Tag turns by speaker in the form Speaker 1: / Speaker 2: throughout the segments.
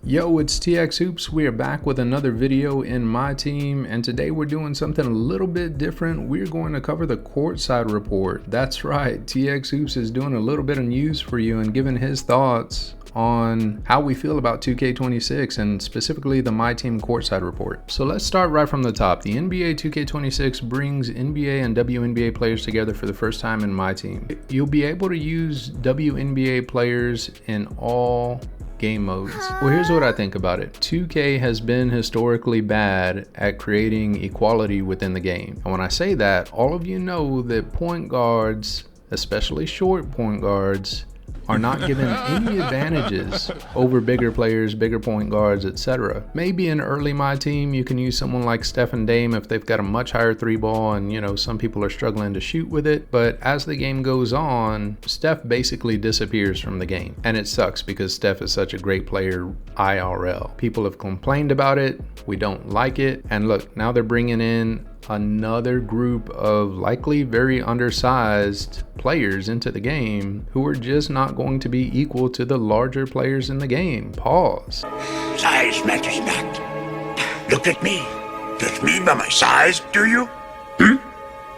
Speaker 1: Yo, it's TX Hoops. We are back with another video in my team, and today we're doing something a little bit different. We're going to cover the courtside report. That's right, TX Hoops is doing a little bit of news for you and giving his thoughts on how we feel about 2K26 and specifically the MyTeam Courtside Report. So let's start right from the top. The NBA 2K26 brings NBA and WNBA players together for the first time in MyTeam. You'll be able to use WNBA players in all game modes. Well, here's what I think about it. 2K has been historically bad at creating equality within the game. And when I say that, all of you know that point guards, especially short point guards, are not given any advantages over bigger players, bigger point guards, etc. Maybe in early my team, you can use someone like Steph and Dame if they've got a much higher three ball and, you know, some people are struggling to shoot with it. But as the game goes on, Steph basically disappears from the game. And it sucks because Steph is such a great player IRL. People have complained about it. We don't like it. And look, now they're bringing in another group of likely very undersized players into the game who are just not going to be equal to the larger players in the game. Pause.
Speaker 2: Size matters not. Look at me. Judge me by my size, do you?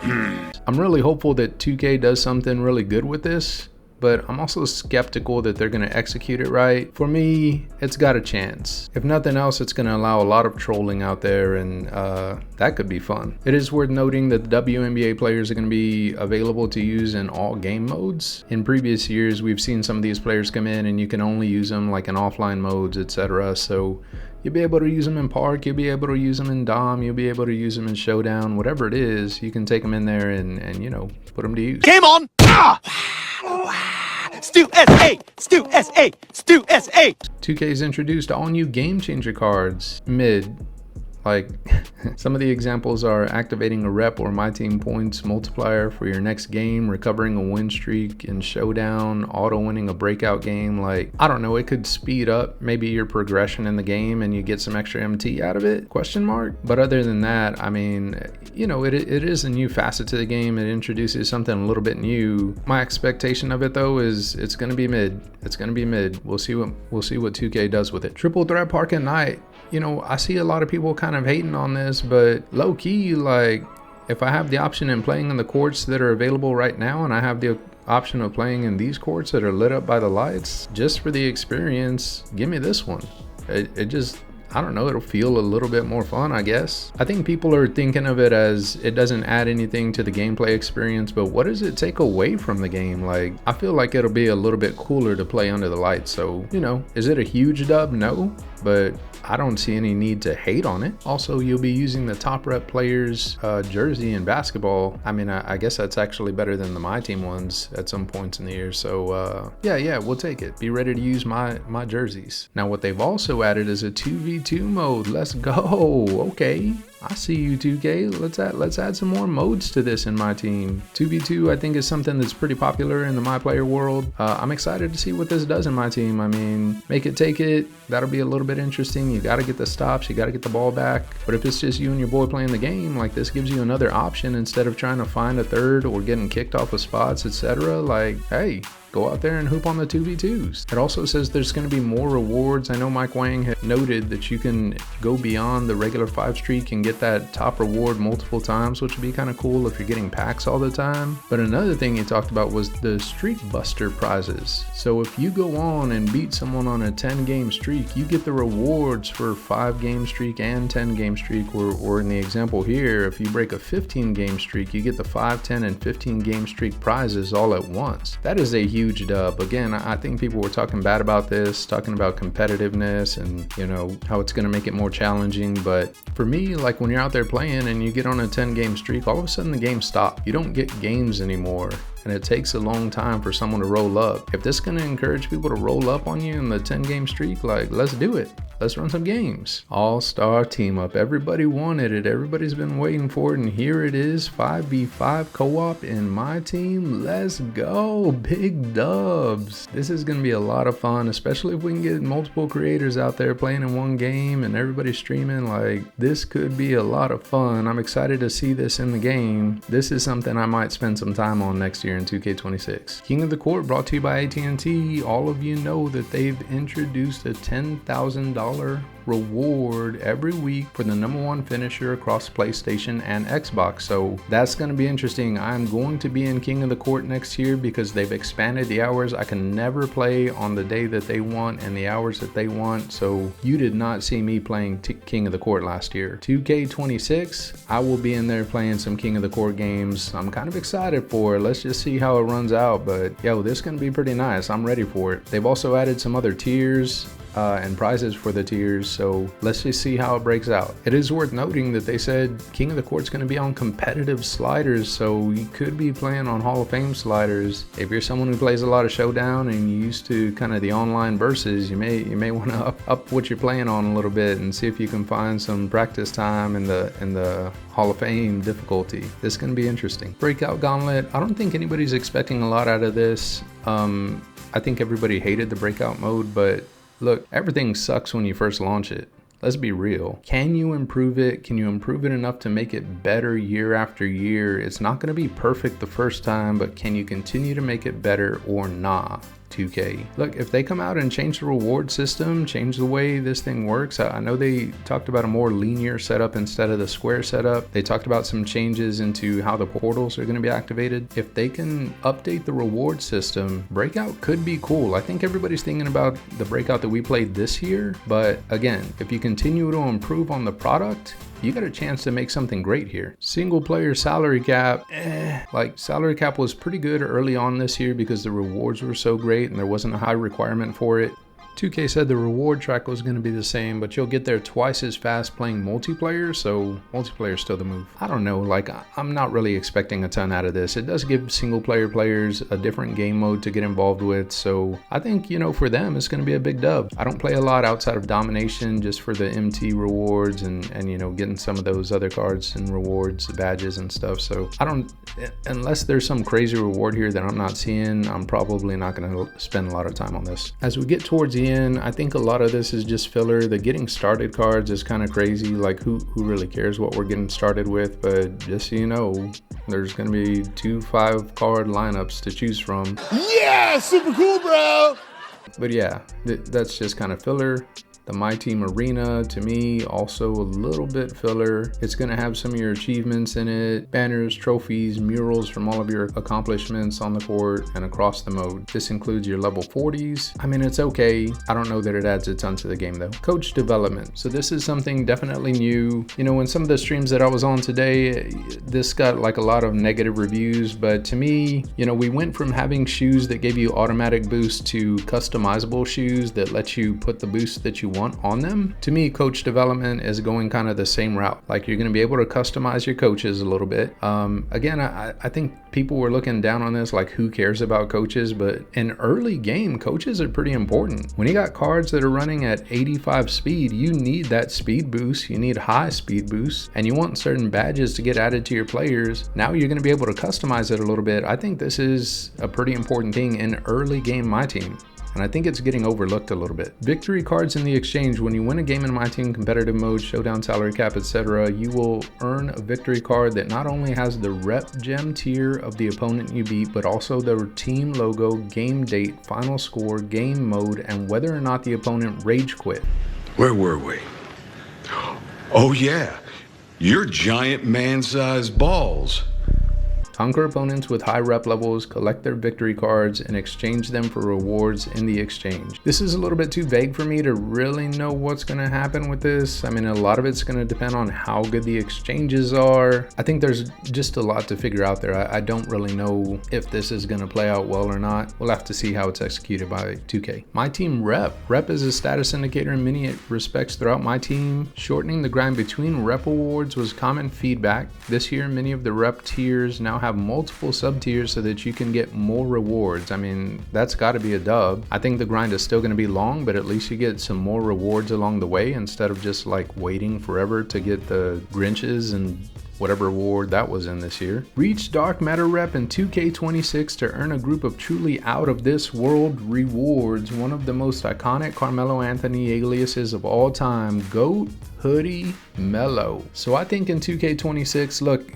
Speaker 1: I'm really hopeful that 2K does something really good with this, but I'm also skeptical that they're going to execute it right. For me, it's got a chance. If nothing else, it's going to allow a lot of trolling out there, and that could be fun. It is worth noting that the WNBA players are going to be available to use in all game modes. In previous years, we've seen some of these players come in and you can only use them like in offline modes, etc. So you'll be able to use them in Park, you'll be able to use them in Dom, you'll be able to use them in Showdown, whatever it is, you can take them in there and you know, put them to use.
Speaker 3: Game on! Stu S8! Stu S8! Stu S8!
Speaker 1: 2K's introduced all new game changer cards mid. Like, some of the examples are activating a rep or MyTeam points multiplier for your next game, recovering a win streak in Showdown, auto winning a breakout game. Like, I don't know, it could speed up maybe your progression in the game and you get some extra MT out of it, question mark. But other than that, I mean, you know, it is a new facet to the game. It introduces something a little bit new. My expectation of it though is it's going to be mid. It's going to be mid. We'll see what 2K does with it. Triple threat park at night. You know, I see a lot of people kind of hating on this, but low key, like, if I have the option in playing in the courts that are available right now and I have the option of playing in these courts that are lit up by the lights, just for the experience, give me this one. It just, I don't know, it'll feel a little bit more fun, I guess. I think people are thinking of it as it doesn't add anything to the gameplay experience, but what does it take away from the game? Like, I feel like it'll be a little bit cooler to play under the lights. So, you know, is it a huge dub? No, but I don't see any need to hate on it. Also, you'll be using the top rep players jersey in basketball. I mean, I guess that's actually better than the MyTeam ones at some points in the year. So yeah, we'll take it. Be ready to use my jerseys. Now, what they've also added is a 2v2 mode. Let's go. Okay, I see you, 2K. Let's add some more modes to this in my team. 2v2 I think is something that's pretty popular in the my player world. I'm excited to see what this does in my team. I mean, make it take it. That'll be a little bit interesting. You got to get the stops, you got to get the ball back. But if it's just you and your boy playing the game, like, this gives you another option instead of trying to find a third or getting kicked off of spots, etc. Like, hey, go out there and hoop on the 2v2s. It also says there's going to be more rewards. I know Mike Wang had noted that you can go beyond the regular 5 streak and get that top reward multiple times, which would be kind of cool if you're getting packs all the time. But another thing he talked about was the streak buster prizes. So if you go on and beat someone on a 10-game streak, you get the rewards for 5-game streak and 10-game streak, or in the example here, if you break a 15-game streak, you get the 5, 10, and 15-game streak prizes all at once. That is a huge dub. Again, I think people were talking bad about this, talking about competitiveness and, you know, how it's going to make it more challenging. But for me, like, when you're out there playing and you get on a 10-game streak, all of a sudden the game stops. You don't get games anymore. And it takes a long time for someone to roll up. If this is going to encourage people to roll up on you in the 10-game streak, like, let's do it. Let's run some games. All-star team up. Everybody wanted it. Everybody's been waiting for it. And here it is, 5v5 co-op in my team. Let's go. Big dubs. This is going to be a lot of fun, especially if we can get multiple creators out there playing in one game and everybody streaming. Like, this could be a lot of fun. I'm excited to see this in the game. This is something I might spend some time on next year in 2K26. King of the Court brought to you by AT&T. All of you know that they've introduced a $10,000 reward every week for the #1 finisher across PlayStation and Xbox. So that's going to be interesting. I'm going to be in King of the Court next year because they've expanded the hours. I can never play on the day that they want and the hours that they want. So you did not see me playing King of the Court last year. 2K26, I will be in there playing some King of the Court games. I'm kind of excited for it. Let's just see how it runs out. But yo, this is going to be pretty nice. I'm ready for it. They've also added some other tiers and prizes for the tiers, so let's just see how it breaks out. It is worth noting that they said King of the Court's going to be on competitive sliders, so you could be playing on Hall of Fame sliders. If you're someone who plays a lot of Showdown and you used to kind of the online versus, you may want to up what you're playing on a little bit and see if you can find some practice time in the Hall of Fame difficulty. This is going to be interesting. Breakout Gauntlet, I don't think anybody's expecting a lot out of this. I think everybody hated the breakout mode, but look, everything sucks when you first launch it. Let's be real. Can you improve it? Can you improve it enough to make it better year after year? It's not going to be perfect the first time, but can you continue to make it better or not? 2K. Look, if they come out and change the reward system, change the way this thing works. I know they talked about a more linear setup instead of the square setup. They talked about some changes into how the portals are going to be activated. If they can update the reward system, Breakout could be cool. I think everybody's thinking about the Breakout that we played this year, but again, if you continue to improve on the product, you got a chance to make something great here. Single player salary cap, salary cap was pretty good early on this year because the rewards were so great and there wasn't a high requirement for it. 2K said the reward track was going to be the same, but you'll get there twice as fast playing multiplayer, so multiplayer is still the move. I don't know, like I'm not really expecting a ton out of this. It does give single player players a different game mode to get involved with, so I think, you know, for them it's going to be a big dub. I don't play a lot outside of Domination just for the MT rewards and you know, getting some of those other cards and rewards, badges and stuff, so I don't, unless there's some crazy reward here that I'm not seeing, I'm probably not going to spend a lot of time on this. As we get towards the end, I think a lot of this is just filler. The getting started cards is kind of crazy. Like who really cares what we're getting started with? But just so you know, there's going to be 2 5-card lineups to choose from.
Speaker 3: Yeah, super cool, bro.
Speaker 1: But yeah, that's just kind of filler. The My Team Arena, to me, also a little bit filler. It's going to have some of your achievements in it, banners, trophies, murals from all of your accomplishments on the court and across the mode. This includes your level 40s. I mean, it's okay. I don't know that it adds a ton to the game though. Coach development. So this is something definitely new. You know, in some of the streams that I was on today, this got like a lot of negative reviews, but to me, you know, we went from having shoes that gave you automatic boost to customizable shoes that let you put the boost that you want on them. To me, coach development is going kind of the same route. Like you're going to be able to customize your coaches a little bit. Again, I think people were looking down on this, like who cares about coaches? But in early game, coaches are pretty important. When you got cards that are running at 85 speed, you need that speed boost. You need high speed boost, and you want certain badges to get added to your players. Now you're going to be able to customize it a little bit. I think this is a pretty important thing in early game My Team. And I think it's getting overlooked a little bit. Victory cards in the exchange. When you win a game in My Team competitive mode, showdown, salary cap, etc., you will earn a victory card that not only has the rep gem tier of the opponent you beat, but also the team logo, game date, final score, game mode, and whether or not the opponent rage quit.
Speaker 4: Where were we? Oh yeah, your giant man-sized balls.
Speaker 1: Conquer opponents with high rep levels, collect their victory cards, and exchange them for rewards in the exchange. This is a little bit too vague for me to really know what's going to happen with this. I mean, a lot of it's going to depend on how good the exchanges are. I think there's just a lot to figure out there. I don't really know if this is going to play out well or not. We'll have to see how it's executed by 2K. My Team Rep. Rep is a status indicator in many respects throughout My Team. Shortening the grind between rep awards was common feedback. This year, many of the rep tiers now have multiple sub tiers so that you can get more rewards. I mean, that's got to be a dub. I think the grind is still going to be long, but at least you get some more rewards along the way instead of just like waiting forever to get the Grinches and whatever reward that was in this year. Reach Dark Matter Rep in 2K26 to earn a group of truly out of this world rewards. One of the most iconic Carmelo Anthony aliases of all time, GOAT, Hoodie Mellow. So I think in 2K26, look,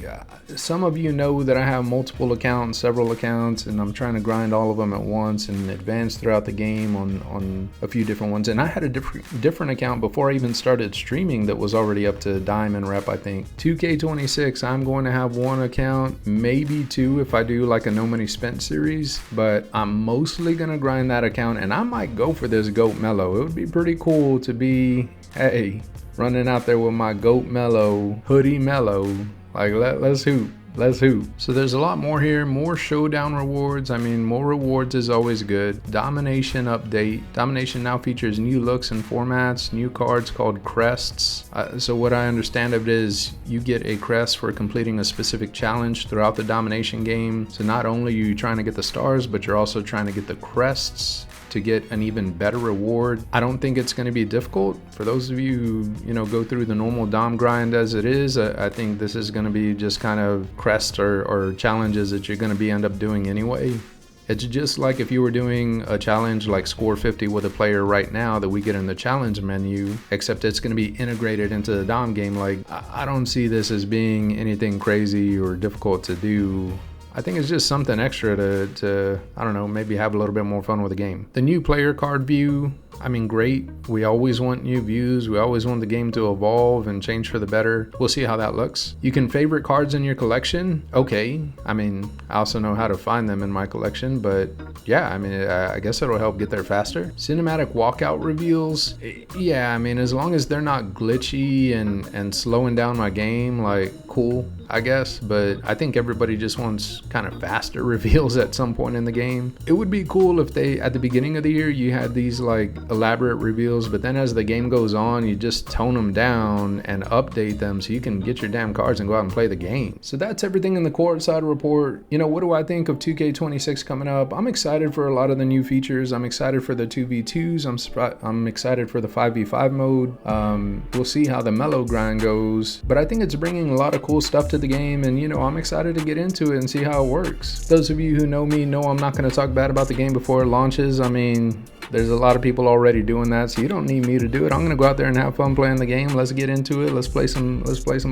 Speaker 1: some of you know that I have multiple accounts, several accounts, and I'm trying to grind all of them at once and advance throughout the game on a few different ones. And I had a different account before I even started streaming that was already up to diamond rep, I think. 2K26, I'm going to have one account, maybe two if I do like a no money spent series, but I'm mostly gonna grind that account, and I might go for this GOAT Mellow. It would be pretty cool to be, hey, running out there with my GOAT Mellow, Hoodie Mellow. Like, let's hoop. Let's hoop. So there's a lot more here, more showdown rewards. I mean, more rewards is always good. Domination update. Domination now features new looks and formats, new cards called crests. So what I understand of it is you get a crest for completing a specific challenge throughout the domination game. So not only are you trying to get the stars, but you're also trying to get the crests to get an even better reward. I don't think it's going to be difficult. For those of you who, you know, go through the normal dom grind as it is, I think this is going to be just kind of crests or challenges that you're going to end up doing anyway. It's just like if you were doing a challenge like score 50 with a player right now that we get in the challenge menu, except it's going to be integrated into the dom game. Like, I don't see this as being anything crazy or difficult to do. I think it's just something extra to, I don't know, maybe have a little bit more fun with the game. The new player card view, I mean, great. We always want new views. We always want the game to evolve and change for the better. We'll see how that looks. You can favorite cards in your collection. Okay. I mean, I also know how to find them in my collection, but yeah, I mean, I guess it'll help get there faster. Cinematic walkout reveals. Yeah, I mean, as long as they're not glitchy and slowing down my game, like, cool, I guess. But I think everybody just wants kind of faster reveals at some point in the game. It would be cool if they, at the beginning of the year, you had these like elaborate reveals, but then as the game goes on, you just tone them down and update them so you can get your damn cards and go out and play the game. So that's everything in the courtside report. You know, what do I think of 2K26 coming up? I'm excited for a lot of the new features. I'm excited for the 2v2s. I'm excited for the 5v5 mode. We'll see how the mellow grind goes, but I think it's bringing a lot of cool stuff to the game, and you know, I'm excited to get into it and see how it works. Those of you who know me know I'm not going to talk bad about the game before it launches. I mean, there's a lot of people already doing that, so you don't need me to do it. I'm gonna go out there and have fun playing the game. Let's get into it. Let's play some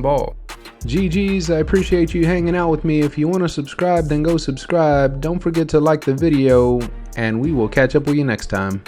Speaker 1: ball. GG's, I appreciate you hanging out with me. If you want to subscribe, then go subscribe. Don't forget to like the video, and we will catch up with you next time.